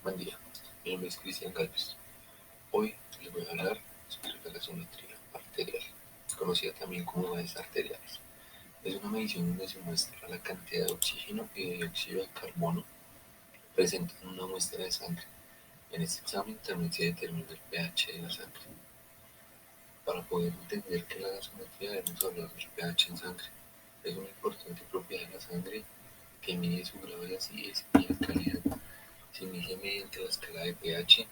Buen día, mi nombre es Cristian Galvez. Hoy les voy a hablar sobre la gasometría arterial, conocida también como gases arteriales. Es una medición donde se muestra la cantidad de oxígeno y de dióxido de carbono presente en una muestra de sangre. En este examen también se determina el pH de la sangre. Para poder entender que la gasometría debemos hablar del pH en sangre. Es una importante propiedad de la sangre que mide su grado de acidez y alcalinidad. Se inicia mediante la escala de pH.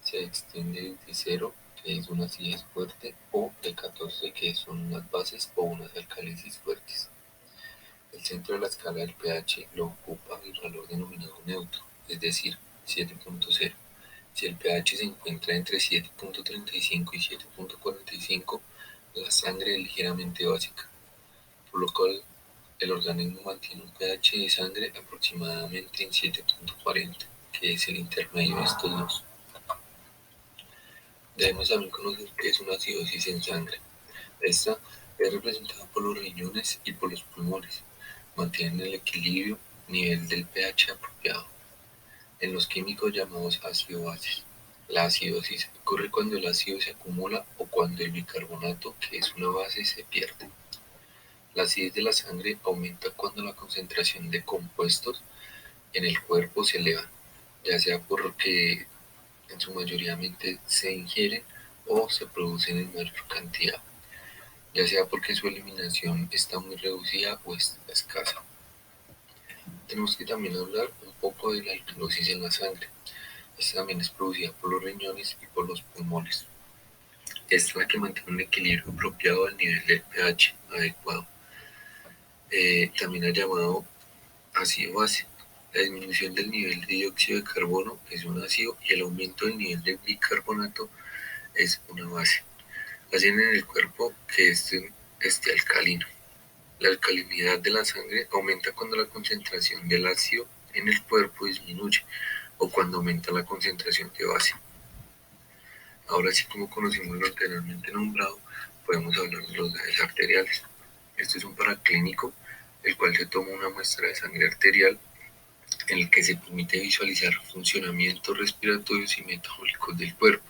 Se extiende de 0, que es una acidez fuerte, o de 14, que son unas bases o unas alcalisis fuertes. El centro de la escala del pH lo ocupa el valor denominado neutro, es decir, 7.0. Si el pH se encuentra entre 7.35 y 7.45, la sangre es ligeramente básica, por lo cual el organismo mantiene un pH de sangre aproximadamente en 7.40, que es el intermedio de estos dos. Debemos también conocer qué es una acidosis en sangre. Esta es representada por los riñones y por los pulmones. Mantienen el equilibrio nivel del pH apropiado. En los químicos llamados ácido-bases. La acidosis ocurre cuando el ácido se acumula o cuando el bicarbonato, que es una base, se pierde. La acidez de la sangre aumenta cuando la concentración de compuestos en el cuerpo se eleva, ya sea porque en su mayoría se ingieren o se producen en mayor cantidad, ya sea porque su eliminación está muy reducida o está escasa. Tenemos que también hablar un poco de la alcalosis en la sangre. Esta también es producida por los riñones y por los pulmones. Esta es la que mantiene un equilibrio apropiado al nivel del pH adecuado. También ha llamado ácido base. La disminución del nivel de dióxido de carbono es un ácido y el aumento del nivel de bicarbonato es una base. Hacen en el cuerpo que esté alcalino. La alcalinidad de la sangre aumenta cuando la concentración del ácido en el cuerpo disminuye o cuando aumenta la concentración de base. Ahora sí, como conocimos lo anteriormente nombrado, podemos hablar de los gases arteriales. Este es un paraclínico, el cual se toma una muestra de sangre arterial en el que se permite visualizar funcionamientos respiratorios y metabólicos del cuerpo.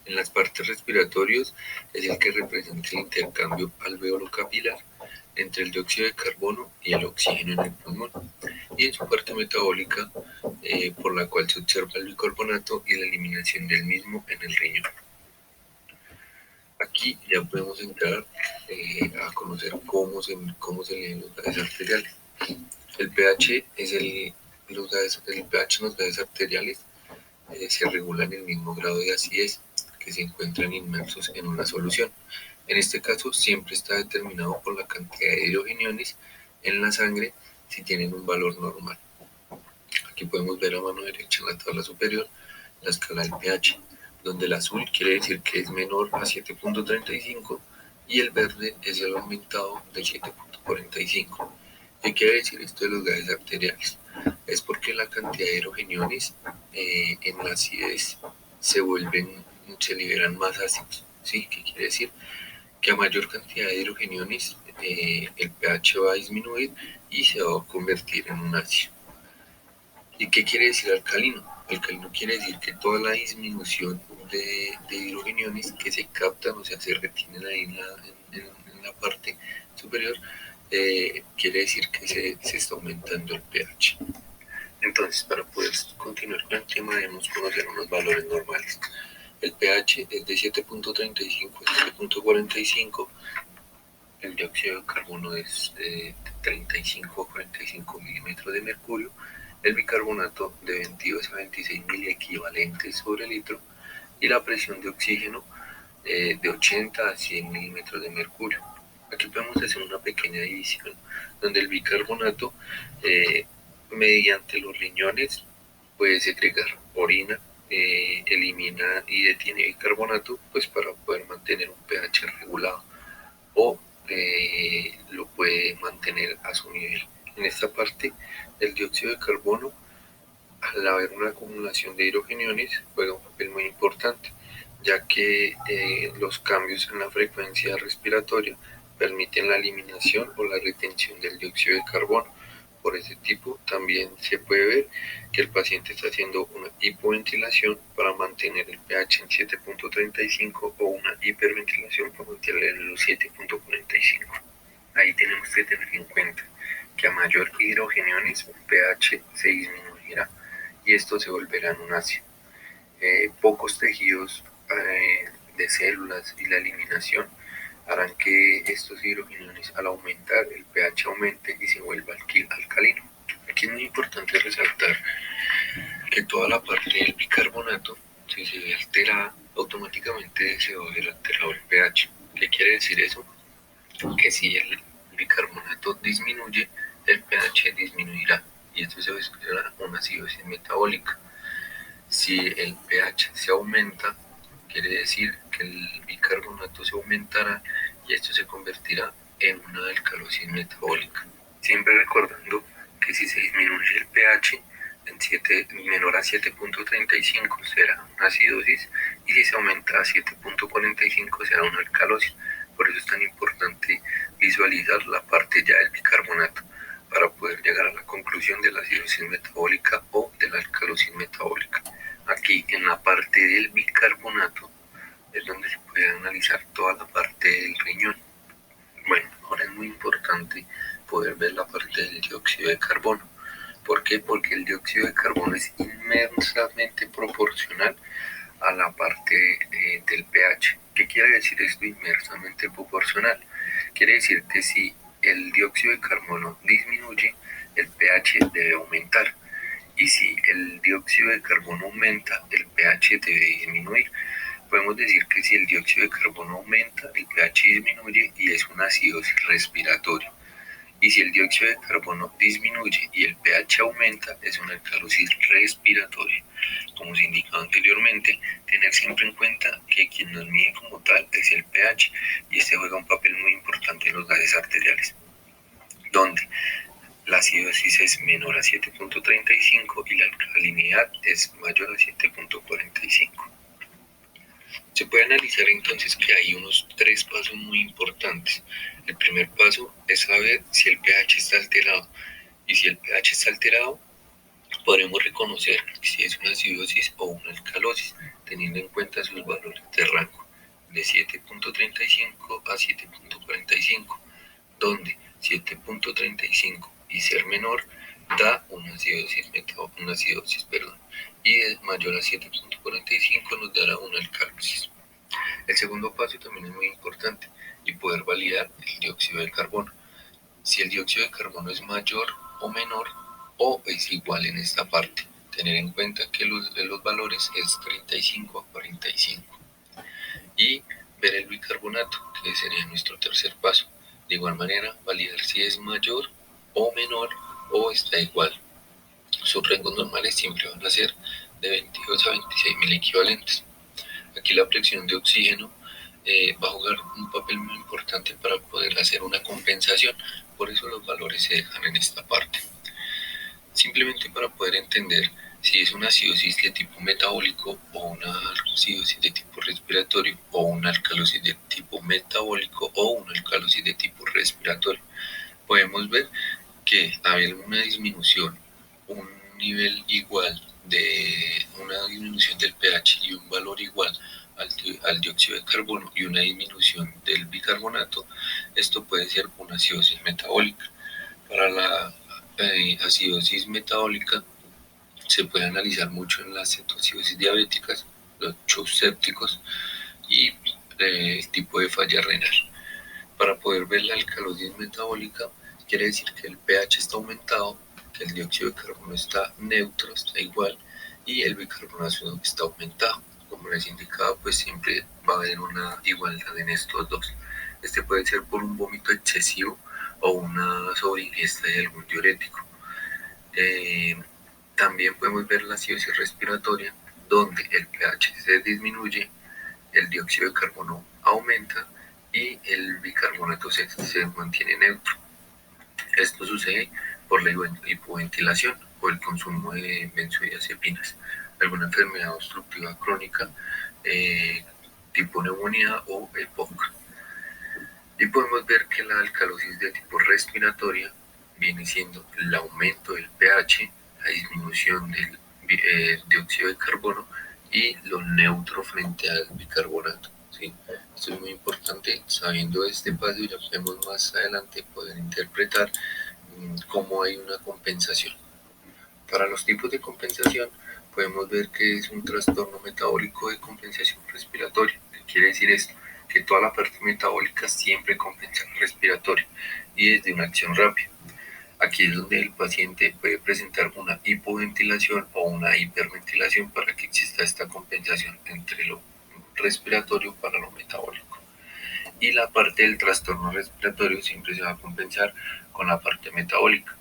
En las partes respiratorias es el que representa el intercambio alveolo-capilar entre el dióxido de carbono y el oxígeno en el pulmón, y en su parte metabólica, por la cual se observa el bicarbonato y la eliminación del mismo en el riñón. Aquí ya podemos entrar a conocer cómo se leen los gases arteriales. El pH el pH en los gases arteriales se regula en el mismo grado de acidez que se encuentran inmersos en una solución. En este caso siempre está determinado por la cantidad de hidrogeniones en la sangre si tienen un valor normal. Aquí podemos ver a mano derecha en la tabla superior la escala del pH, donde el azul quiere decir que es menor a 7.35 y el verde es el aumentado de 7.45. ¿Qué quiere decir esto de los gases arteriales? Es porque la cantidad de hidrogeniones en la acidez se liberan más ácidos. ¿Sí? ¿Qué quiere decir? Que a mayor cantidad de hidrogeniones el pH va a disminuir y se va a convertir en un ácido. ¿Y qué quiere decir alcalino? Alcalino quiere decir que toda la disminución de hidrogeniones que se captan, o sea, se retienen ahí en la parte superior, quiere decir que se está aumentando el pH. Entonces, para poder continuar con el tema, debemos conocer unos valores normales. El pH es de 7.35 a 7.45, el dióxido de carbono es de 35 a 45 milímetros de mercurio, el bicarbonato de 22 a 26 miliequivalentes sobre litro y la presión de oxígeno de 80 a 100 milímetros de mercurio. Aquí podemos hacer una pequeña división donde el bicarbonato mediante los riñones puede segregar orina, elimina y detiene bicarbonato pues para poder mantener un pH regulado o lo puede mantener a su nivel. En esta parte del dióxido de carbono, al haber una acumulación de hidrogeniones, juega un papel muy importante, ya que los cambios en la frecuencia respiratoria permiten la eliminación o la retención del dióxido de carbono, por ese tipo, también se puede ver que el paciente está haciendo una hipoventilación para mantener el pH en 7.35 o una hiperventilación para mantener en los 7.45. Ahí tenemos que tener en cuenta que a mayor hidrogeniones el pH se disminuirá y esto se volverá en un ácido. Pocos tejidos de células y la eliminación harán que estos hidrogeniones al aumentar el pH aumente y se vuelva alcalino. Aquí es muy importante resaltar que toda la parte del bicarbonato, si se ve alterada, automáticamente se va a ver alterado el pH. ¿Qué quiere decir eso? Que si el bicarbonato disminuye, el pH disminuirá y esto se va a esperar una acidosis metabólica. Si el pH se aumenta, quiere decir que el bicarbonato se aumentará y esto se convertirá en una alcalosis metabólica. Siempre recordando que si se disminuye el pH en menor a 7.35 será una acidosis y si se aumenta a 7.45 será una alcalosis. Por eso es tan importante visualizar la parte ya del bicarbonato para poder llegar a la conclusión de la acidosis metabólica o de la alcalosis metabólica. Aquí en la parte del bicarbonato es donde se puede analizar toda la parte del riñón. Bueno, ahora es muy importante poder ver la parte del dióxido de carbono. ¿Por qué? Porque el dióxido de carbono es inversamente proporcional a la parte del pH. ¿Qué quiere decir esto inversamente proporcional? Quiere decir que si el dióxido de carbono disminuye, el pH debe aumentar. Y si el dióxido de carbono aumenta, el pH debe disminuir. Podemos decir que si el dióxido de carbono aumenta, el pH disminuye y es una acidosis respiratoria. Y si el dióxido de carbono disminuye y el pH aumenta, es una alcalosis respiratoria. Como se indicaba anteriormente, tener siempre en cuenta que quien nos mide como tal es el pH y este juega un papel muy importante en los gases arteriales, donde la acidosis es menor a 7.35 y la alcalinidad es mayor a 7.45. Se puede analizar entonces que hay unos tres pasos muy importantes. El primer paso es saber si el pH está alterado y si el pH está alterado podremos reconocer si es una acidosis o una alcalosis teniendo en cuenta sus valores de rango de 7.35 a 7.45, donde 7.35 y ser menor da una acidosis, y es mayor a 7.45 nos dará una alcalosis. El segundo paso también es muy importante y poder validar el dióxido de carbono. Si el dióxido de carbono es mayor o menor o es igual en esta parte. Tener en cuenta que los valores es 35 a 45. Y ver el bicarbonato, que sería nuestro tercer paso. De igual manera, validar si es mayor o menor o está igual. Sus rangos normales siempre van a ser de 22 a 26 mil equivalentes. Aquí la presión de oxígeno va a jugar un papel muy importante para poder hacer una compensación. Por eso los valores se dejan en esta parte. Simplemente para poder entender si es una acidosis de tipo metabólico o una acidosis de tipo respiratorio o una alcalosis de tipo metabólico o una alcalosis de tipo respiratorio. Podemos ver que haber una disminución, un nivel igual de una disminución del pH y un valor igual al dióxido de carbono y una disminución del bicarbonato, esto puede ser una acidosis metabólica. Para la acidosis metabólica se puede analizar mucho en las cetoacidosis diabéticas, los shocks sépticos y el tipo de falla renal. Para poder ver la alcalosis metabólica, quiere decir que el pH está aumentado, que el dióxido de carbono está neutro, está igual, y el bicarbonato está aumentado. Como les indicaba, pues siempre va a haber una igualdad en estos dos. Este puede ser por un vómito excesivo o una sobreingesta de algún diurético. También podemos ver la acidosis respiratoria, donde el pH se disminuye, el dióxido de carbono aumenta y el bicarbonato se mantiene neutro. Esto sucede por la hipoventilación o el consumo de benzodiazepinas, alguna enfermedad obstructiva crónica, tipo neumonía o EPOC. Y podemos ver que la alcalosis de tipo respiratoria viene siendo el aumento del pH, la disminución del dióxido de carbono y lo neutro frente al bicarbonato. ¿Sí? Esto es muy importante. Sabiendo este paso, ya podemos más adelante poder interpretar cómo hay una compensación. Para los tipos de compensación, podemos ver que es un trastorno metabólico de compensación respiratoria. ¿Qué quiere decir esto? Que toda la parte metabólica siempre compensa el respiratorio y es de una acción rápida. Aquí es donde el paciente puede presentar una hipoventilación o una hiperventilación para que exista esta compensación entre lo respiratorio para lo metabólico. Y la parte del trastorno respiratorio siempre se va a compensar con la parte metabólica.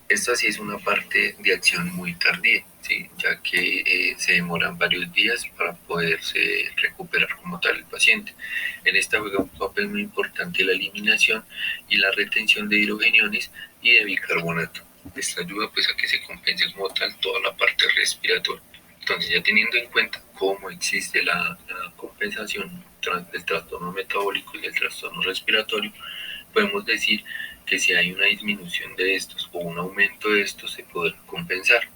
Esta sí es una parte de acción muy tardía, ¿sí? Ya que se demoran varios días para poderse recuperar como tal el paciente. En esta juega un papel muy importante la eliminación y la retención de hidrogeniones y de bicarbonato. Esta ayuda pues a que se compense como tal toda la parte respiratoria. Entonces, ya teniendo en cuenta cómo existe la compensación del trastorno metabólico y del trastorno respiratorio, podemos decir que si hay una disminución de estos o un aumento de estos se podrá compensar.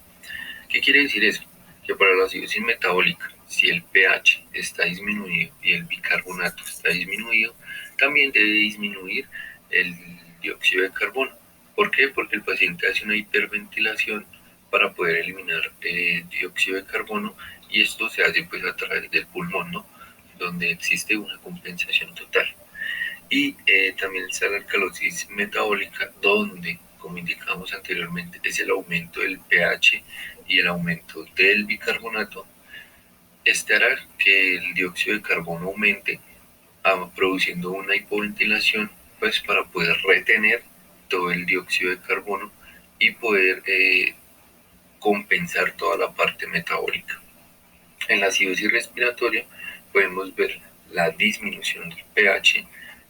¿Qué quiere decir eso? Que para la acidosis metabólica, si el pH está disminuido y el bicarbonato está disminuido, también debe disminuir el dióxido de carbono. ¿Por qué? Porque el paciente hace una hiperventilación para poder eliminar dióxido de carbono y esto se hace pues a través del pulmón, ¿no? Donde existe una compensación total. Y también está la alcalosis metabólica, donde, como indicamos anteriormente, es el aumento del pH y el aumento del bicarbonato. Este hará que el dióxido de carbono aumente, produciendo una hipoventilación, pues para poder retener todo el dióxido de carbono y poder compensar toda la parte metabólica. En la acidosis respiratoria podemos ver la disminución del pH,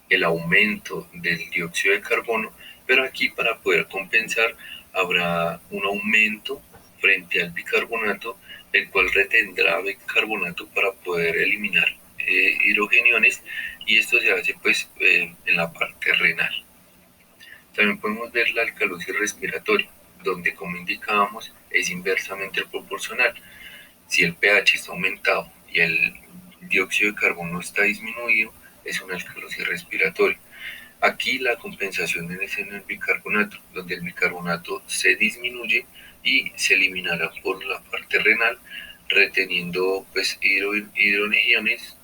el aumento del dióxido de carbono, pero aquí para poder compensar habrá un aumento frente al bicarbonato, el cual retendrá bicarbonato para poder eliminar hidrogeniones y esto se hace pues en la parte renal. También podemos ver la alcalosis respiratoria, donde como indicábamos es inversamente proporcional. Si el pH está aumentado y el dióxido de carbono está disminuido, es una alcalosis respiratoria. Aquí la compensación es en el bicarbonato, donde el bicarbonato se disminuye y se eliminará por la parte renal, reteniendo pues hidrogeniones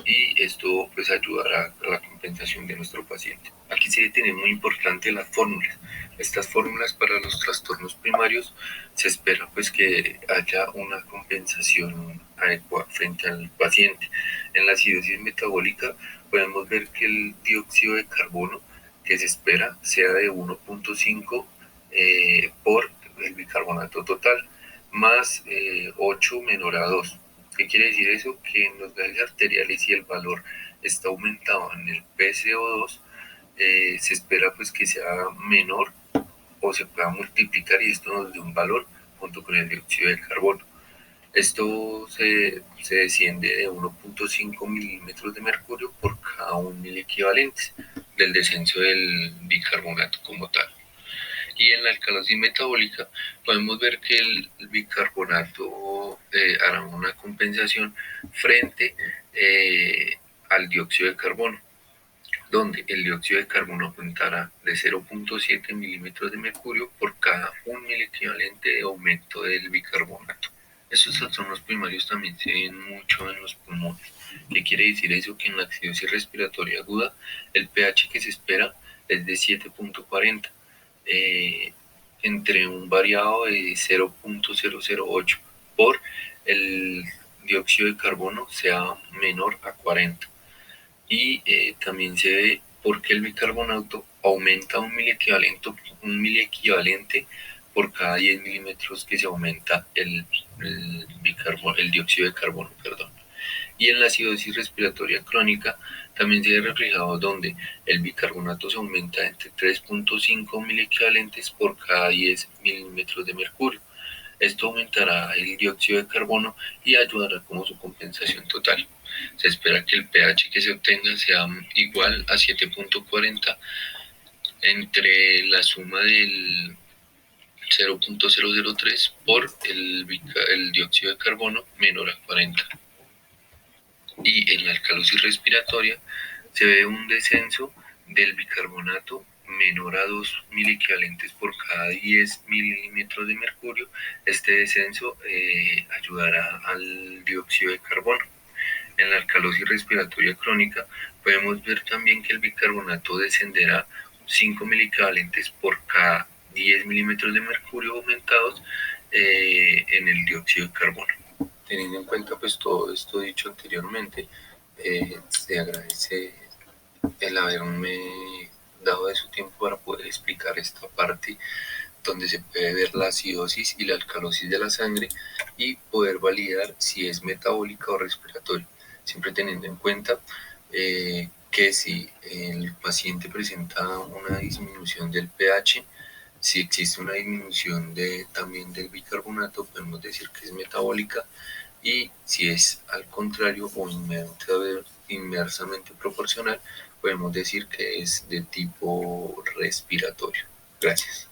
y esto pues ayudará a la compensación de nuestro paciente. Aquí se tiene muy importante las fórmulas. Estas fórmulas para los trastornos primarios se espera pues que haya una compensación adecuada frente al paciente. En la acidosis metabólica podemos ver que el dióxido de carbono que se espera sea de 1.5 por el bicarbonato total más 8 menor a 2. ¿Qué quiere decir eso? Que en los gases arteriales si el valor está aumentado en el PCO2, se espera pues que sea menor o se pueda multiplicar y esto nos dé un valor junto con el dióxido de carbono. Esto se desciende de 1.5 milímetros de mercurio por cada 1.000 equivalentes del descenso del bicarbonato como tal. Y en la alcalosis metabólica podemos ver que el bicarbonato hará una compensación frente al dióxido de carbono, donde el dióxido de carbono aumentará de 0.7 milímetros de mercurio por cada 1.000 equivalente de aumento del bicarbonato. Estos trastornos primarios también se ven mucho en los pulmones. ¿Qué quiere decir eso? Que en la acidosis respiratoria aguda el pH que se espera es de 7.40, entre un variado de 0.008 por el dióxido de carbono sea menor a 40. Y también se ve porque el bicarbonato aumenta un miliequivalente por cada 10 milímetros que se aumenta el dióxido de carbono. Perdón. Y en la acidosis respiratoria crónica también se ve reflejado donde el bicarbonato se aumenta entre 3.5 miliequivalentes por cada 10 milímetros de mercurio. Esto aumentará el dióxido de carbono y ayudará como su compensación total. Se espera que el pH que se obtenga sea igual a 7.40 entre la suma del 0.003 por el dióxido de carbono menor a 40. Y en la alcalosis respiratoria se ve un descenso del bicarbonato menor a 2 miliequivalentes por cada 10 milímetros de mercurio. Este descenso ayudará al dióxido de carbono. En la alcalosis respiratoria crónica podemos ver también que el bicarbonato descenderá 5 milivalentes por cada 10 milímetros de mercurio aumentados en el dióxido de carbono. Teniendo en cuenta pues todo esto dicho anteriormente, se agradece el haberme dado de su tiempo para poder explicar esta parte donde se puede ver la acidosis y la alcalosis de la sangre y poder validar si es metabólica o respiratoria, siempre teniendo en cuenta que si el paciente presenta una disminución del pH, si existe una disminución también del bicarbonato, podemos decir que es metabólica, y si es al contrario o inversamente proporcional, podemos decir que es de tipo respiratorio. Gracias.